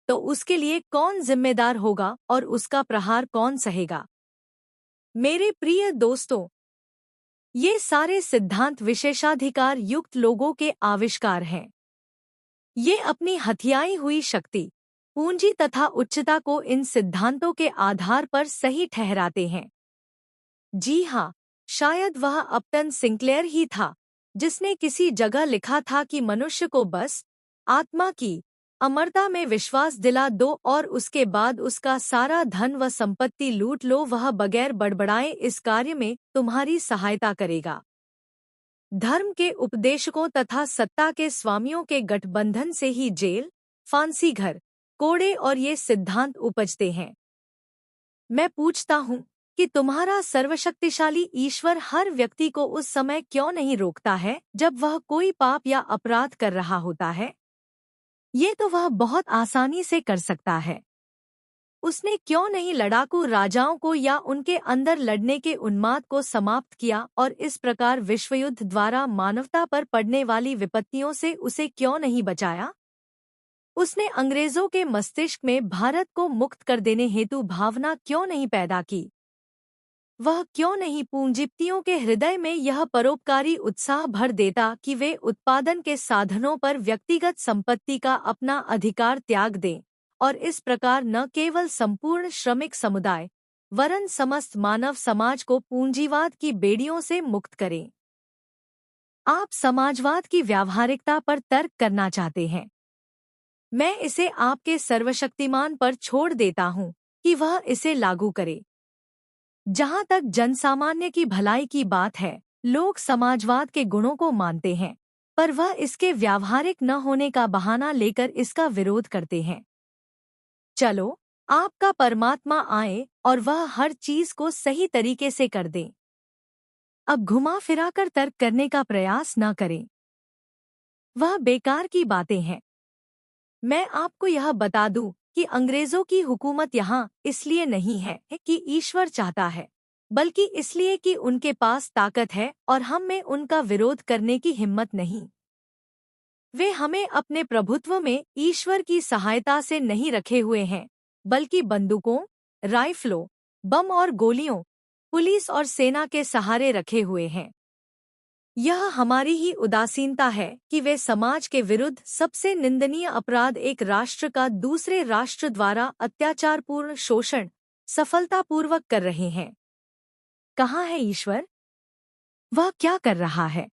तो उसके लिए कौन जिम्मेदार होगा और उसका प्रहार कौन सहेगा? मेरे प्रिय दोस्तों, ये सारे सिद्धांत विशेषाधिकार युक्त लोगों के आविष्कार हैं। ये अपनी हथियाई हुई शक्ति, पूंजी तथा उच्चता को इन सिद्धांतों के आधार पर सही ठहराते हैं। जी हाँ, शायद वह अपटन सिंक्लेयर ही था जिसने किसी जगह लिखा था कि मनुष्य को बस आत्मा की अमरता में विश्वास दिला दो और उसके बाद उसका सारा धन व संपत्ति लूट लो, वह बगैर बड़बड़ाए इस कार्य में तुम्हारी सहायता करेगा। धर्म के उपदेशकों तथा सत्ता के स्वामियों के गठबंधन से ही जेल, फांसी घर, कोड़े और ये सिद्धांत उपजते हैं। मैं पूछता हूँ कि तुम्हारा सर्वशक्तिशाली ईश्वर हर व्यक्ति को उस समय क्यों नहीं रोकता है जब वह कोई पाप या अपराध कर रहा होता है? ये तो वह बहुत आसानी से कर सकता है। उसने क्यों नहीं लड़ाकू राजाओं को या उनके अंदर लड़ने के उन्माद को समाप्त किया और इस प्रकार विश्वयुद्ध द्वारा मानवता पर पड़ने वाली विपत्तियों से उसे क्यों नहीं बचाया? उसने अंग्रेजों के मस्तिष्क में भारत को मुक्त कर देने हेतु भावना क्यों नहीं पैदा की? वह क्यों नहीं पूंजीपतियों के हृदय में यह परोपकारी उत्साह भर देता कि वे उत्पादन के साधनों पर व्यक्तिगत संपत्ति का अपना अधिकार त्याग दें और इस प्रकार न केवल संपूर्ण श्रमिक समुदाय वरन समस्त मानव समाज को पूंजीवाद की बेड़ियों से मुक्त करें? आप समाजवाद की व्यावहारिकता पर तर्क करना चाहते हैं। मैं इसे आपके सर्वशक्तिमान पर छोड़ देता हूँ कि वह इसे लागू करे। जहाँ तक जनसामान्य की भलाई की बात है, लोग समाजवाद के गुणों को मानते हैं, पर वह इसके व्यावहारिक न होने का बहाना लेकर इसका विरोध करते हैं। चलो, आपका परमात्मा आए और वह हर चीज को सही तरीके से कर दे। अब घुमा फिराकर तर्क करने का प्रयास न करें, वह बेकार की बातें हैं। मैं आपको यह बता दूं कि अंग्रेजों की हुकूमत यहाँ इसलिए नहीं है कि ईश्वर चाहता है, बल्कि इसलिए कि उनके पास ताकत है और हम में उनका विरोध करने की हिम्मत नहीं। वे हमें अपने प्रभुत्व में ईश्वर की सहायता से नहीं रखे हुए हैं, बल्कि बंदूकों, राइफलों, बम और गोलियों, पुलिस और सेना के सहारे रखे हुए हैं। यह हमारी ही उदासीनता है कि वे समाज के विरुद्ध सबसे निंदनीय अपराध एक राष्ट्र का दूसरे राष्ट्र द्वारा अत्याचारपूर्ण शोषण सफलतापूर्वक कर रहे हैं। कहाँ है ईश्वर? वह क्या कर रहा है?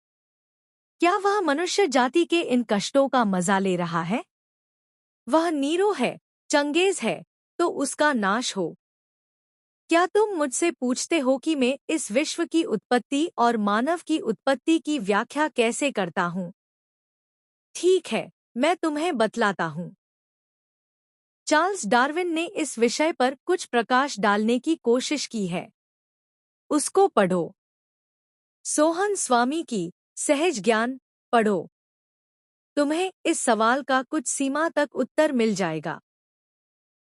क्या वह मनुष्य जाति के इन कष्टों का मजा ले रहा है? वह नीरो है, चंगेज है, तो उसका नाश हो। क्या तुम मुझसे पूछते हो कि मैं इस विश्व की उत्पत्ति और मानव की उत्पत्ति की व्याख्या कैसे करता हूँ? ठीक है, मैं तुम्हें बतलाता हूँ। चार्ल्स डार्विन ने इस विषय पर कुछ प्रकाश डालने की कोशिश की है। उसको पढ़ो। सोहन स्वामी की सहज ज्ञान पढ़ो। तुम्हें इस सवाल का कुछ सीमा तक उत्तर मिल जाएगा।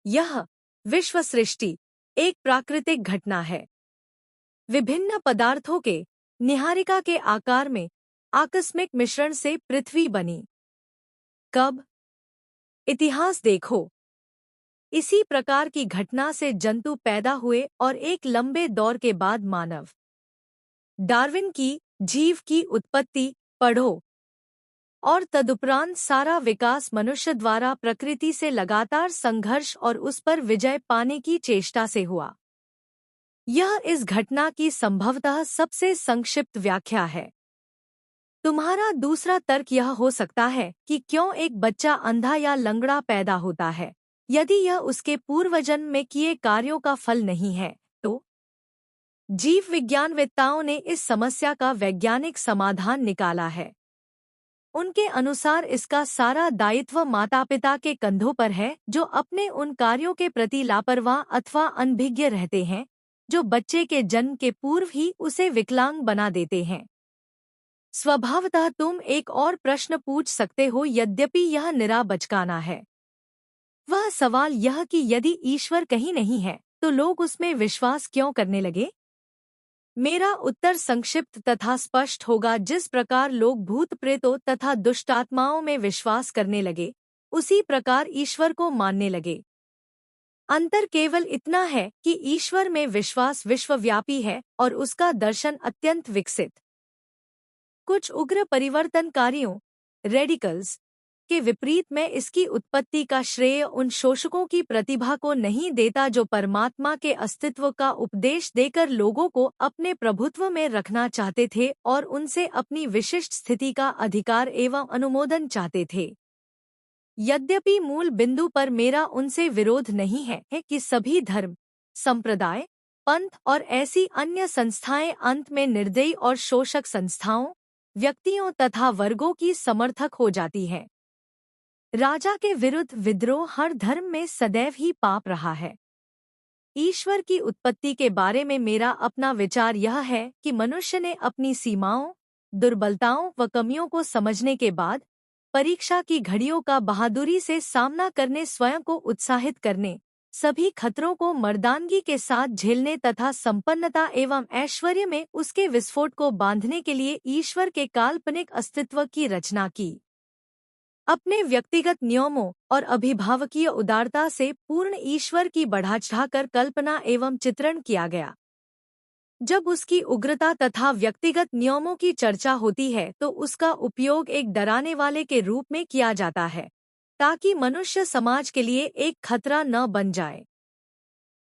यह विश्व सृष्टि एक प्राकृतिक घटना है। विभिन्न पदार्थों के निहारिका के आकार में आकस्मिक मिश्रण से पृथ्वी बनी। कब? इतिहास देखो। इसी प्रकार की घटना से जंतु पैदा हुए और एक लंबे दौर के बाद मानव। डार्विन की जीव की उत्पत्ति पढ़ो। और तदुपरांत सारा विकास मनुष्य द्वारा प्रकृति से लगातार संघर्ष और उस पर विजय पाने की चेष्टा से हुआ। यह इस घटना की संभवतः सबसे संक्षिप्त व्याख्या है। तुम्हारा दूसरा तर्क यह हो सकता है कि क्यों एक बच्चा अंधा या लंगड़ा पैदा होता है, यदि यह उसके पूर्वजन्म में किए कार्यों का फल नहीं है तो? जीव विज्ञानवेत्ताओं ने इस समस्या का वैज्ञानिक समाधान निकाला है। उनके अनुसार इसका सारा दायित्व माता-पिता के कंधों पर है, जो अपने उन कार्यों के प्रति लापरवाह अथवा अनभिज्ञ रहते हैं जो बच्चे के जन्म के पूर्व ही उसे विकलांग बना देते हैं। स्वभावतः तुम एक और प्रश्न पूछ सकते हो, यद्यपि यह निरा बचकाना है। वह सवाल यह कि यदि ईश्वर कहीं नहीं है तो लोग उसमें विश्वास क्यों करने लगे? मेरा उत्तर संक्षिप्त तथा स्पष्ट होगा। जिस प्रकार लोग भूत प्रेतों तथा दुष्टात्माओं में विश्वास करने लगे, उसी प्रकार ईश्वर को मानने लगे। अंतर केवल इतना है कि ईश्वर में विश्वास विश्वव्यापी है और उसका दर्शन अत्यंत विकसित। कुछ उग्र परिवर्तनकारियों रेडिकल्स के विपरीत में इसकी उत्पत्ति का श्रेय उन शोषकों की प्रतिभा को नहीं देता जो परमात्मा के अस्तित्व का उपदेश देकर लोगों को अपने प्रभुत्व में रखना चाहते थे और उनसे अपनी विशिष्ट स्थिति का अधिकार एवं अनुमोदन चाहते थे। यद्यपि मूल बिंदु पर मेरा उनसे विरोध नहीं है कि सभी धर्म, संप्रदाय, पंथ और ऐसी अन्य संस्थाएं अंत में निर्दयी और शोषक संस्थाओं, व्यक्तियों तथा वर्गों की समर्थक हो जाती हैं। राजा के विरुद्ध विद्रोह हर धर्म में सदैव ही पाप रहा है। ईश्वर की उत्पत्ति के बारे में मेरा अपना विचार यह है कि मनुष्य ने अपनी सीमाओं, दुर्बलताओं व कमियों को समझने के बाद परीक्षा की घड़ियों का बहादुरी से सामना करने, स्वयं को उत्साहित करने, सभी खतरों को मर्दानगी के साथ झेलने तथा संपन्नता एवं ऐश्वर्य में उसके विस्फोट को बांधने के लिए ईश्वर के काल्पनिक अस्तित्व की रचना की। अपने व्यक्तिगत नियमों और अभिभावकीय उदारता से पूर्ण ईश्वर की बढ़ा-चढ़ाकर कल्पना एवं चित्रण किया गया। जब उसकी उग्रता तथा व्यक्तिगत नियमों की चर्चा होती है तो उसका उपयोग एक डराने वाले के रूप में किया जाता है, ताकि मनुष्य समाज के लिए एक खतरा न बन जाए।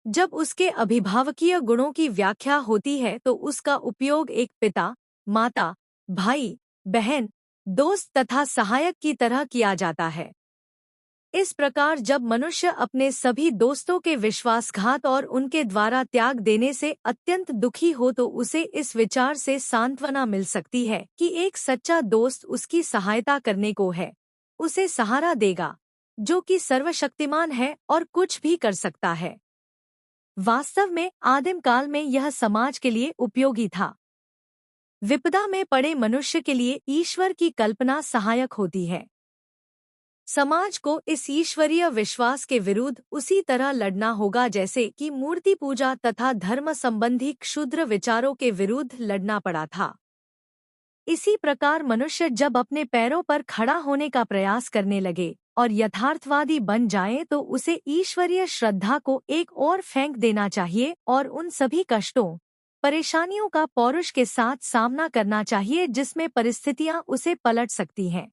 जब उसके अभिभावकीय गुणों की व्याख्या होती है तो उसका उपयोग एक पिता, माता, भाई, बहन, दोस्त तथा सहायक की तरह किया जाता है। इस प्रकार जब मनुष्य अपने सभी दोस्तों के विश्वासघात और उनके द्वारा त्याग देने से अत्यंत दुखी हो तो उसे इस विचार से सांत्वना मिल सकती है कि एक सच्चा दोस्त उसकी सहायता करने को है, उसे सहारा देगा, जो कि सर्वशक्तिमान है और कुछ भी कर सकता है। वास्तव में आदिम काल में यह समाज के लिए उपयोगी था। विपदा में पड़े मनुष्य के लिए ईश्वर की कल्पना सहायक होती है। समाज को इस ईश्वरीय विश्वास के विरुद्ध उसी तरह लड़ना होगा जैसे कि मूर्ति पूजा तथा धर्म संबंधी क्षुद्र विचारों के विरुद्ध लड़ना पड़ा था। इसी प्रकार मनुष्य जब अपने पैरों पर खड़ा होने का प्रयास करने लगे और यथार्थवादी बन जाए तो उसे ईश्वरीय श्रद्धा को एक ओर फेंक देना चाहिए और उन सभी कष्टों, परेशानियों का पौरुष के साथ सामना करना चाहिए जिसमें परिस्थितियां उसे पलट सकती हैं।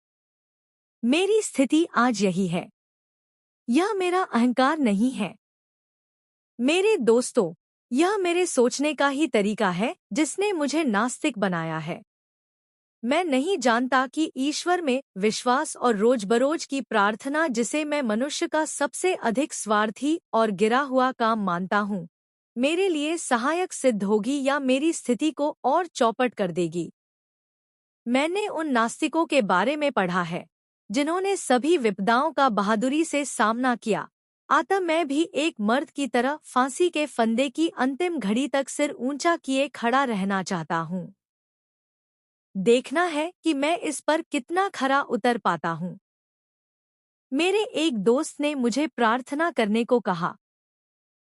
मेरी स्थिति आज यही है। यह मेरा अहंकार नहीं है। मेरे दोस्तों, यह मेरे सोचने का ही तरीका है जिसने मुझे नास्तिक बनाया है। मैं नहीं जानता कि ईश्वर में विश्वास और रोजबरोज की प्रार्थना, जिसे मैं मनुष्य का सबसे अधिक स्वार्थी और गिरा हुआ काम मानता हूँ, मेरे लिए सहायक सिद्ध होगी या मेरी स्थिति को और चौपट कर देगी। मैंने उन नास्तिकों के बारे में पढ़ा है जिन्होंने सभी विपदाओं का बहादुरी से सामना किया, अतः मैं भी एक मर्द की तरह फांसी के फंदे की अंतिम घड़ी तक सिर ऊंचा किए खड़ा रहना चाहता हूँ। देखना है कि मैं इस पर कितना खरा उतर पाता हूँ। मेरे एक दोस्त ने मुझे प्रार्थना करने को कहा।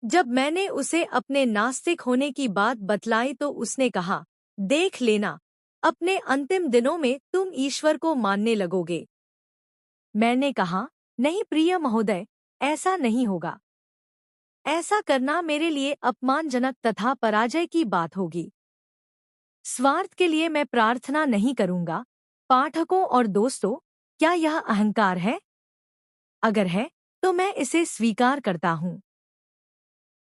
जब मैंने उसे अपने नास्तिक होने की बात बतलाई तो उसने कहा, देख लेना, अपने अंतिम दिनों में तुम ईश्वर को मानने लगोगे। मैंने कहा, नहीं प्रिय महोदय, ऐसा नहीं होगा। ऐसा करना मेरे लिए अपमानजनक तथा पराजय की बात होगी। स्वार्थ के लिए मैं प्रार्थना नहीं करूंगा। पाठकों और दोस्तों, क्या यह अहंकार है? अगर है, तो मैं इसे स्वीकार करता हूँ।